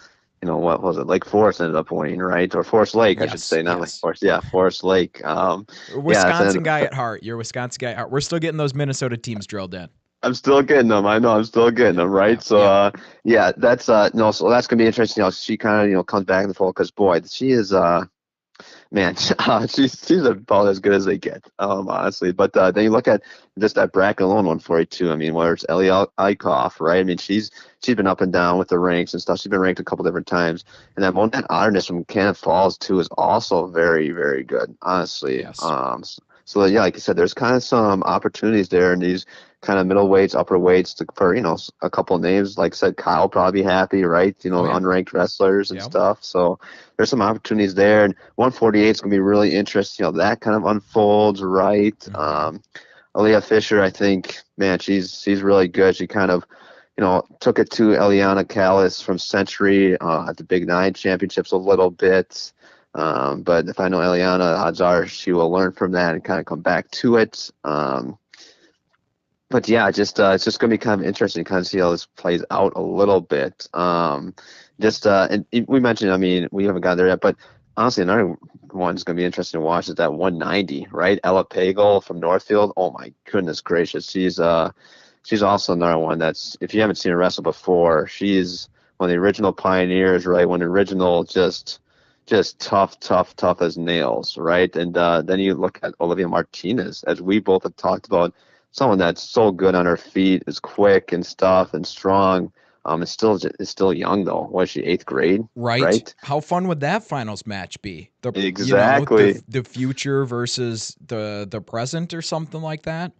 what was it? Lake Forest ended up winning, right? Or Forest Lake, I should Yes, say, not Lake yes. Forest. Yeah, Forest Lake. Yeah, Wisconsin guy at heart. You're a Wisconsin guy at heart. We're still getting those Minnesota teams drilled in. I'm still getting them. I know I'm still getting them, Yeah, right? So, yeah. yeah, that's no. So that's gonna be interesting. She kind of comes back in the fold, because boy, she is man, she's about as good as they get, honestly. But then you look at just that bracket alone, 142. I mean, where it's Ellie Eichhoff, right? I mean, she's been up and down with the ranks and stuff. She's been ranked a couple different times. And that Monette Otterness from Cannon Falls too is also very, very good, honestly. Yes. So yeah, like you said, there's kind of some opportunities there in these kind of middle weights, upper weights for a couple of names. Like I said, Kyle probably happy, right? Oh yeah. Unranked wrestlers and Yeah. stuff. So there's some opportunities there. And 148 is going to be really interesting. That kind of unfolds, right? Mhm. Aaliyah Fisher, I think, man, she's really good. She kind of, took it to Eliana Callis from Century at the Big Nine Championships a little bit. But if I know Eliana, odds are she will learn from that and kind of come back to it. But yeah, it's just going to be kind of interesting to kind of see how this plays out a little bit. And we mentioned, I mean, we haven't got there yet, but honestly, another one's going to be interesting to watch is that 190, right? Ella Pagel from Northfield. Oh my goodness gracious, she's also another one that's, if you haven't seen her wrestle before, she's one of the original pioneers, right? One original just tough as nails, right? And then you look at Olivia Martinez, as we both have talked about, someone that's so good on her feet, is quick and stuff and strong. Is still young though. Was she 8th grade? Right. Right. How fun would that finals match be? Exactly. The future versus the present or something like that.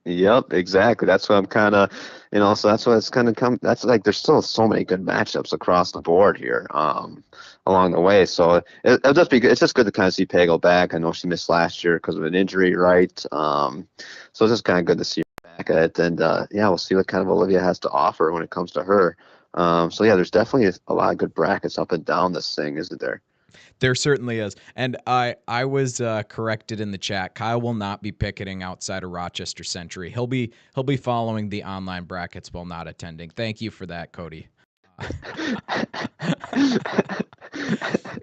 Yep, exactly. That's what I'm kind of, so that's what it's kind of come. That's like, there's still so many good matchups across the board here, along the way. So it'll just be good. It's just good to kind of see Pagel back. I know she missed last year because of an injury, right? So it's just kind of good to see her back at it. And yeah, we'll see what kind of Olivia has to offer when it comes to her. So yeah, there's definitely a lot of good brackets up and down this thing, isn't there? There certainly is. And I was corrected in the chat. Kyle will not be picketing outside of Rochester Century. He'll be following the online brackets while not attending. Thank you for that, Cody.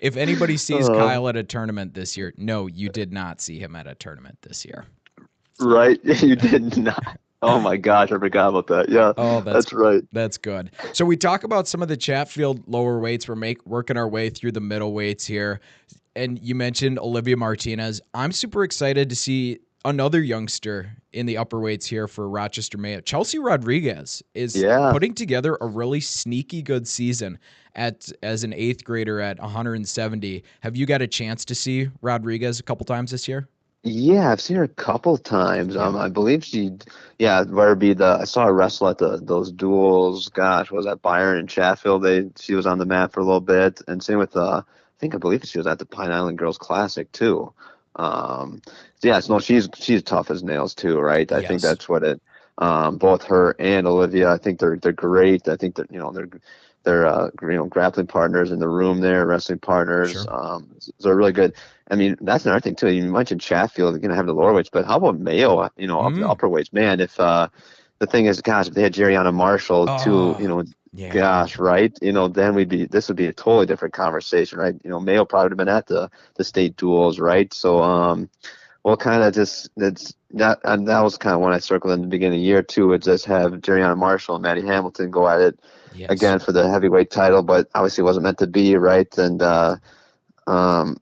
If anybody sees Uh, Kyle at a tournament this year, no, you did not see him at a tournament this year. right, you did not. Oh my gosh, I forgot about that. Yeah, Oh, that's right. that's good. So we talk about some of the Chatfield lower weights. We're working our way through the middle weights here. And you mentioned Olivia Martinez. I'm super excited to see another youngster in the upper weights here for Rochester Mayo. Chelsea Rodriguez is Yeah. putting together a really sneaky good season as an 8th grader at 170. Have you got a chance to see Rodriguez a couple times this year? Yeah, I've seen her a couple times. Yeah. I believe yeah, where it be I saw her wrestle at those duels. Gosh, was that Byron and Chatfield? She was on the map for a little bit, and same with I believe she was at the Pine Island Girls Classic too. So yeah, so no, she's tough as nails too, right? I think Yes. that's what it. Both her and Olivia, I think they're great. I think that they're grappling partners in the room there, wrestling partners. Sure. So they're really good. I mean, that's another thing too. You mentioned Chatfield going to have the lower weights, but how about Mayo? Up the Mm. upper weights, man. If the thing is, gosh, if they had Jerriana Marshall too, Oh, yeah. gosh, right? Then this would be a totally different conversation, right? Mayo probably would have been at the state duels, right? So, well, kind of just and that was kind of when I circled in the beginning of the year too. Would just have Jerriana Marshall and Maddie Hamilton go at it Yes. again for the heavyweight title, but obviously it wasn't meant to be, right? And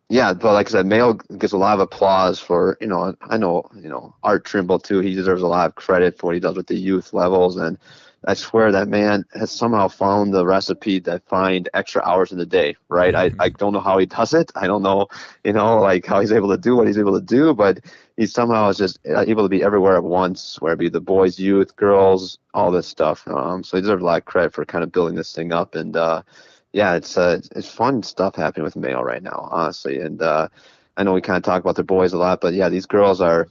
yeah, but like I said, Mayo gets a lot of applause for, I know, Art Trimble too. He deserves a lot of credit for what he does with the youth levels. And I swear that man has somehow found the recipe to find extra hours in the day, right? I don't know how he does it. I don't know, like how he's able to do what he's able to do, but he somehow is just able to be everywhere at once, where it be the boys, youth, girls, all this stuff. So he deserves a lot of credit for kind of building this thing up. And, yeah, it's fun stuff happening with Mayo right now, honestly. And I know we kind of talk about the boys a lot, but yeah, these girls are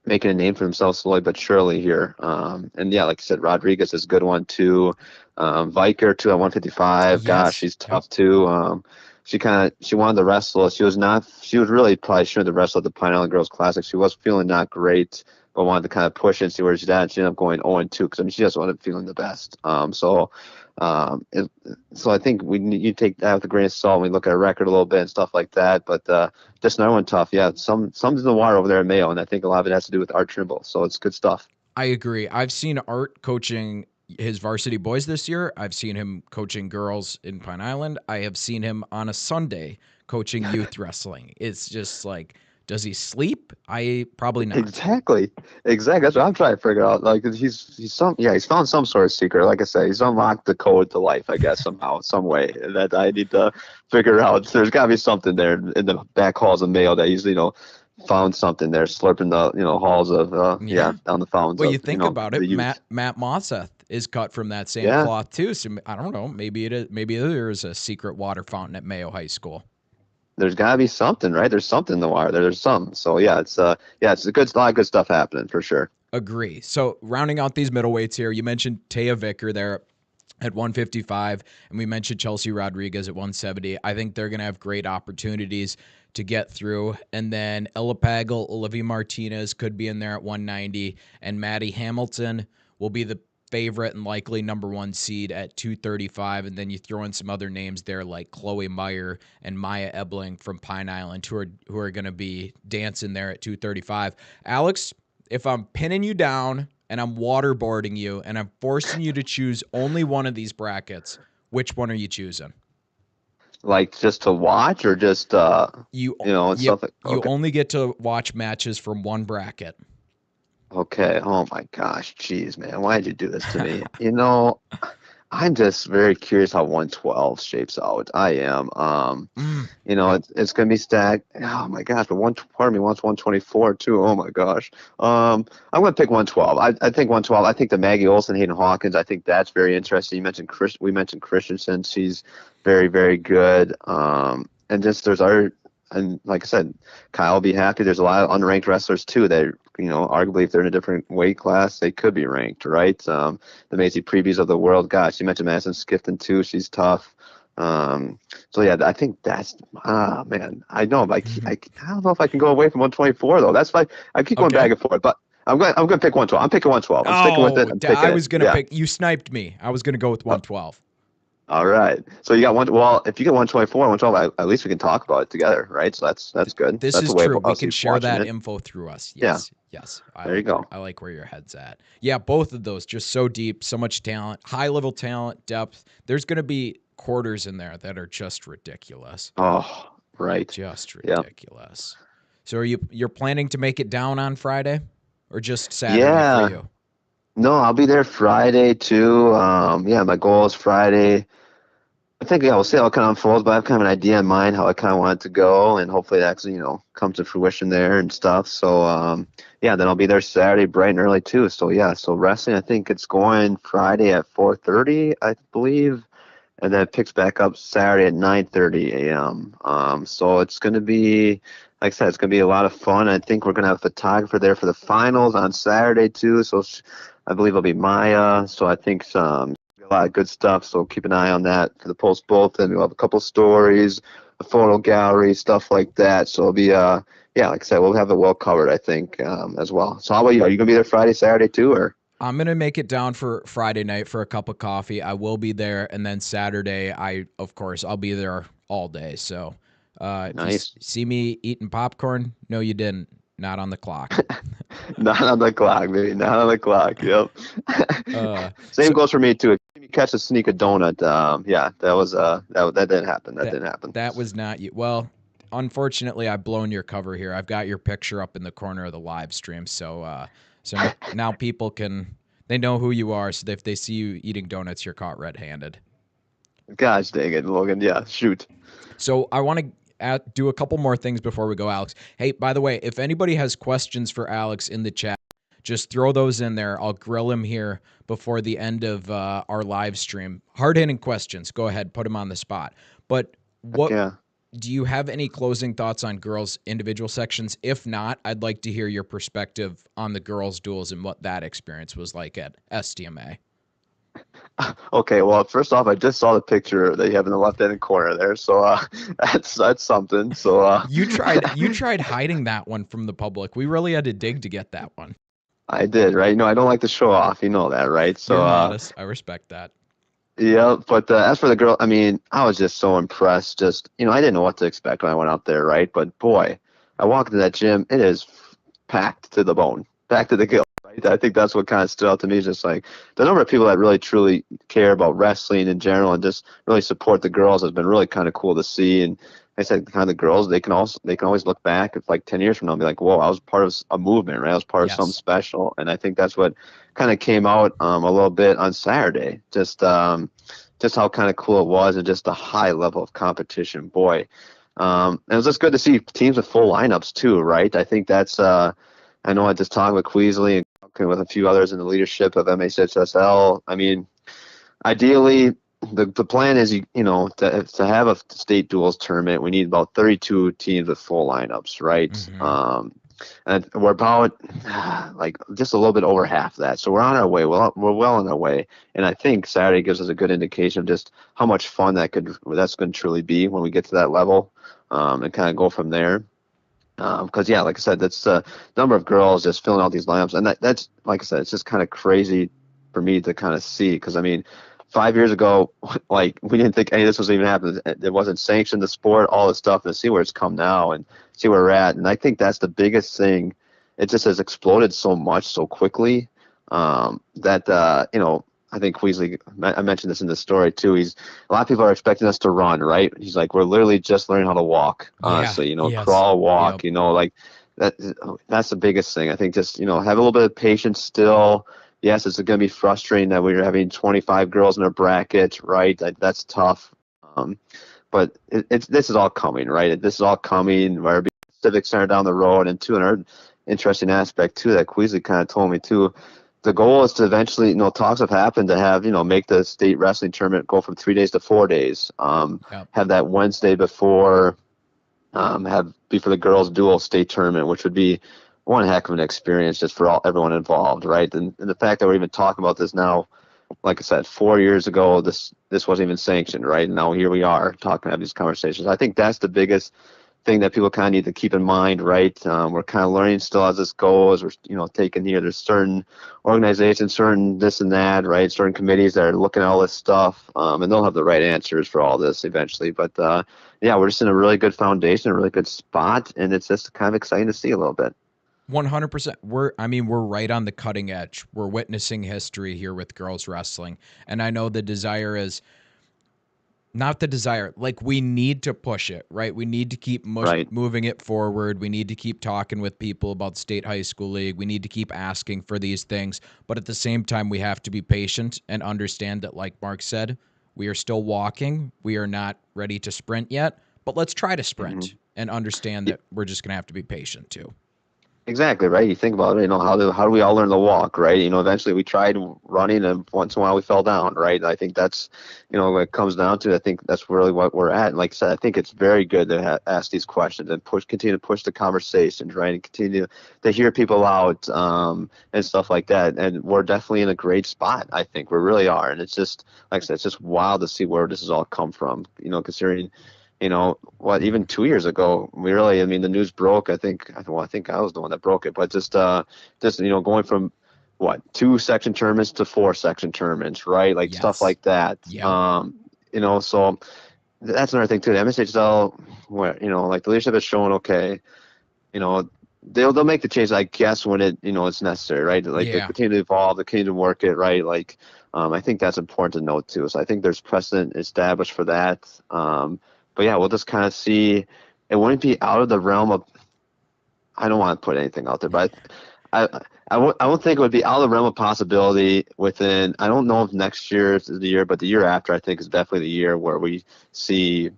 making a name for themselves slowly but surely here. And yeah, like I said, Rodriguez is a good one too. Viker too at 155. Gosh, Yes. she's Yep. tough too. She wanted to wrestle. She was really probably shouldn't have wrestled at the Pine Island Girls Classic. She was feeling not great, but wanted to kind of push and see where she's at. She ended up going 0-2 because she just wasn't feeling the best. Um, it, so I think you take that with a grain of salt when we look at a record a little bit and stuff like that. But just another one tough. Yeah, something's in the water over there at Mayo, and I think a lot of it has to do with Art Trimble. So it's good stuff. I agree. I've seen Art coaching his varsity boys this year. I've seen him coaching girls in Pine Island. I have seen him on a Sunday coaching youth wrestling. It's just like, does he sleep? I probably not. Exactly. That's what I'm trying to figure out. Like he's found some sort of secret. Like I say, he's unlocked the code to life, I guess, somehow, some way that I need to figure out. There's got to be something there in the back halls of Mayo that he's found something there, slurping the halls of Yeah. down the fountains Well, you of think about the it, youth. Matt Mosseth is cut from that same Yeah. cloth too. So I don't know. Maybe it is. Maybe there is a secret water fountain at Mayo High School. There's got to be something, right? There's something in the wire. There's some. So yeah, it's a lot of good stuff happening for sure. Agree. So rounding out these middleweights here, you mentioned Taya Vicker there at 155, and we mentioned Chelsea Rodriguez at 170. I think they're going to have great opportunities to get through. And then Ella Pagel, Olivia Martinez could be in there at 190, and Maddie Hamilton will be the favorite and likely number one seed at 235. And then you throw in some other names there like Chloe Meyer and Maya Ebling from Pine Island who are going to be dancing there at 235. Alex, if I'm pinning you down and I'm waterboarding you and I'm forcing you to choose only one of these brackets, which one are you choosing? Like just to watch or just You and stuff like you okay. only get to watch matches from one bracket. Okay. Oh my gosh. Jeez, man. Why did you do this to me? I'm just very curious how 112 shapes out. I am. It's going to be stacked. Oh my gosh. But part of me wants 124 too. Oh my gosh. I'm going to pick 112. I think 112. I think the Maggie Olson, Hayden Hawkins. I think that's very interesting. We mentioned Christensen. She's very, very good. And just and like I said, Kyle will be happy. There's a lot of unranked wrestlers too that, arguably if they're in a different weight class, they could be ranked, right? The Macy Previes of the world. Gosh, you mentioned Madison Skifton too. She's tough. So yeah, I think that's man. I know, but I don't know if I can go away from 124 though. That's fine. I keep going back and forth, but I'm going to pick 112. I'm picking 112. I'm sticking with it. I was going to pick. You sniped me. I was going to go with 112. All right. So you got one. Well, if you get 124, 112, at least we can talk about it together, right? So that's good. This that's is true. We can share that info through us. Yes. Yeah. Yes. There you go. I like where your head's at. Yeah, both of those just so deep, so much talent, high level talent, depth. There's going to be quarters in there that are just ridiculous. Oh, right. Just ridiculous. Yep. So you're planning to make it down on Friday or just Saturday for you? No, I'll be there Friday too. My goal is Friday. I think we'll see how it kind of unfolds, but I have kind of an idea in mind how I kind of want it to go, and hopefully it actually, comes to fruition there and stuff. So, then I'll be there Saturday bright and early too. So, so wrestling, I think it's going Friday at 4:30, I believe. and then it picks back up Saturday at 9:30 a.m. So it's going to be, like I said, it's going to be a lot of fun. I think we're going to have a photographer there for the finals on Saturday too. So I believe it'll be Maya. So I think a lot of good stuff. So keep an eye on that for the Post Bulletin. We'll have a couple stories, a photo gallery, stuff like that. So it'll be yeah, like I said, we'll have it well covered, I think, as well. So how about you? Are you going to be there Friday, Saturday too, or? I'm going to make it down for Friday night for a cup of coffee. I will be there. And then Saturday, of course, I'll be there all day. So if you Nice. see me eating popcorn, no, you didn't. Not on the clock. Not on the clock, baby. Not on the clock. Yep. Same So goes for me too. If you catch a sneak a donut, yeah, that was that didn't happen. That didn't happen. that was not you. Well, unfortunately, I've blown your cover here. I've got your picture up in the corner of the live stream. So now people they know who you are. So if they see you eating donuts, you're caught red-handed. Gosh dang it, Logan. Yeah, shoot. So I want to do a couple more things before we go, Alex. Hey, by the way, if anybody has questions for Alex in the chat, just throw those in there. I'll grill him here before the end of our live stream. Hard-hitting questions. Go ahead, put him on the spot. But Yeah. do you have any closing thoughts on girls' individual sections? If not, I'd like to hear your perspective on the girls' duels and what that experience was like at STMA. Okay, well, first off, I just saw the picture that you have in the left-hand corner there, so that's something. So you tried hiding that one from the public. We really had to dig to get that one. I did, right? No, I don't like to show off. You know that, right? So you're modest. I respect that. Yeah, but as for the girl, I mean, I was just so impressed. Just, I didn't know what to expect when I went out there, right? But boy, I walked into that gym, it is packed to the bone, packed to the gill, right? I think that's what kind of stood out to me, is just like the number of people that really truly care about wrestling in general and just really support the girls has been really kind of cool to see. And like I said, kind of the girls, they can always look back at like 10 years from now and be like, whoa, I was part of a movement, right? I was part of something special. And I think that's what kind of came out a little bit on Saturday. Just how kind of cool it was, and just the high level of competition. Boy, and it was just good to see teams with full lineups too, right? I think that's I know I just talked with Queasley and talking with a few others in the leadership of MHSSL. I mean, ideally, the plan is to have a state duels tournament, we need about 32 teams with full lineups, right? Mm-hmm. And we're about like just a little bit over half that, so we're on our way. We're well on our way, and I think Saturday gives us a good indication of just how much fun that's going to truly be when we get to that level, and kind of go from there. Because yeah, like I said, that's the number of girls just filling out these lineups, and that's like I said, it's just kind of crazy for me to kind of see. Because I mean, 5 years ago, like we didn't think any of this was even happening. It wasn't sanctioned, the sport, all this stuff, and see where it's come now and see where we're at. And I think that's the biggest thing. It just has exploded so much so quickly, that I think Queasley, I mentioned this in the story too. A lot of people are expecting us to run, right? He's like, we're literally just learning how to walk. Honestly, Yes. Crawl, walk. Yep. Like that's the biggest thing. I think just have a little bit of patience still. Yes, it's going to be frustrating that we're having 25 girls in a bracket, right? That's tough. But this is all coming, right? This is all coming. We're Civic Center down the road, and another interesting aspect too that Queasley kind of told me too. The goal is to eventually, talks have happened to have, make the state wrestling tournament go from 3 days to 4 days. Yep. Have that Wednesday before, before the girls' dual state tournament, which would be one heck of an experience just for everyone involved, right? And the fact that we're even talking about this now, like I said, 4 years ago, this wasn't even sanctioned, right? And now here we are talking about these conversations. I think that's the biggest thing that people kind of need to keep in mind, right? We're kind of learning still as this goes. We're, taking here, there's certain organizations, certain this and that, right? Certain committees that are looking at all this stuff, and they'll have the right answers for all this eventually. But yeah, we're just in a really good foundation, a really good spot, and it's just kind of exciting to see a little bit. 100%. We're right on the cutting edge. We're witnessing history here with girls wrestling. And I know the desire is not the desire. Like, we need to push it, right? We need to keep moving it forward. We need to keep talking with people about State High School League. We need to keep asking for these things. But at the same time, we have to be patient and understand that, like Mark said, we are still walking. We are not ready to sprint yet, but let's try to sprint and understand that we're just going to have to be patient too. Exactly, right. You think about it, how do we all learn to walk, right? Eventually we tried running, and once in a while we fell down, right? I think that's, what it comes down to. I think that's really what we're at. And like I said, I think it's very good to ask these questions and continue to push the conversations, right? And continue to hear people out, and stuff like that. And we're definitely in a great spot. I think we really are. And it's just, like I said, it's just wild to see where this has all come from. Considering what, even 2 years ago, I mean, the news broke. I think I was the one that broke it, but going from what, 2 section tournaments to 4 section tournaments, right? Like stuff Yes. like that. Yep. So that's another thing too. The MSHL, where, like the leadership is showing, okay, you know, they'll make the change, I guess, when it's necessary, right? Like they Yeah. continue to evolve, they continue to work it, right? Like, I think that's important to note too. So I think there's precedent established for that. But yeah, we'll just kind of see. It wouldn't be out of the realm of. I don't want to put anything out there, but I won't think it would be out of the realm of possibility within. I don't know if next year is the year, but the year after, I think, is definitely the year where we see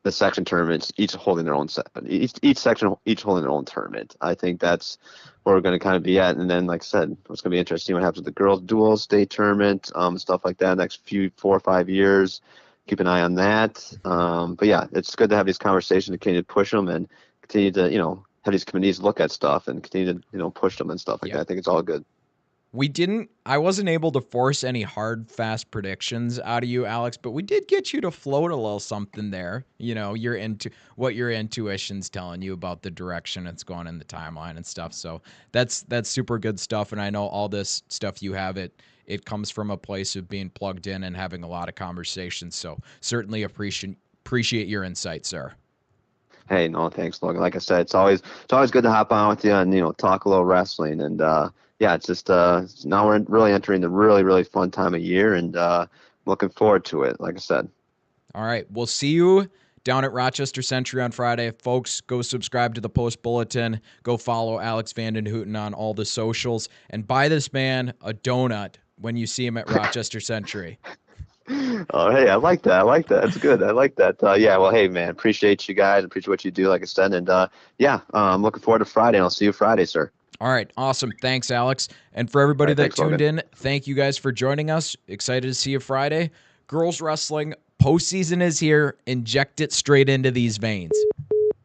the section tournaments each holding their own each section each holding their own tournament. I think that's where we're going to kind of be at. And then, like I said, it's going to be interesting what happens with the girls dual state tournament, stuff like that, next few 4 or 5 years. Keep an eye on that. But yeah, it's good to have these conversations and continue to push them and continue to have these committees look at stuff and continue to push them and stuff like that. I think it's all good. I wasn't able to force any hard, fast predictions out of you, Alex, but we did get you to float a little something there. You're into what your intuition's telling you about the direction it's going in the timeline and stuff. So that's super good stuff. And I know all this stuff you have, it comes from a place of being plugged in and having a lot of conversations. So certainly appreciate your insight, sir. Hey, no, thanks, Logan. Like I said, it's always good to hop on with you and talk a little wrestling. And yeah, it's just now we're really entering the really, really fun time of year, and looking forward to it. Like I said. All right, we'll see you down at Rochester Century on Friday. Folks, go subscribe to the Post Bulletin. Go follow Alex Vanden Hooten on all the socials, and buy this man a donut when you see him at Rochester Century. Oh, hey, I like that. I like that. That's good. I like that. Yeah, well, hey, man, appreciate you guys. Appreciate what you do, like I said. And yeah, I'm looking forward to Friday. I'll see you Friday, sir. All right, awesome. Thanks, Alex. And for everybody that thanks, tuned Logan. in, thank you guys for joining us. Excited to see you Friday. Girls wrestling postseason is here. Inject it straight into these veins.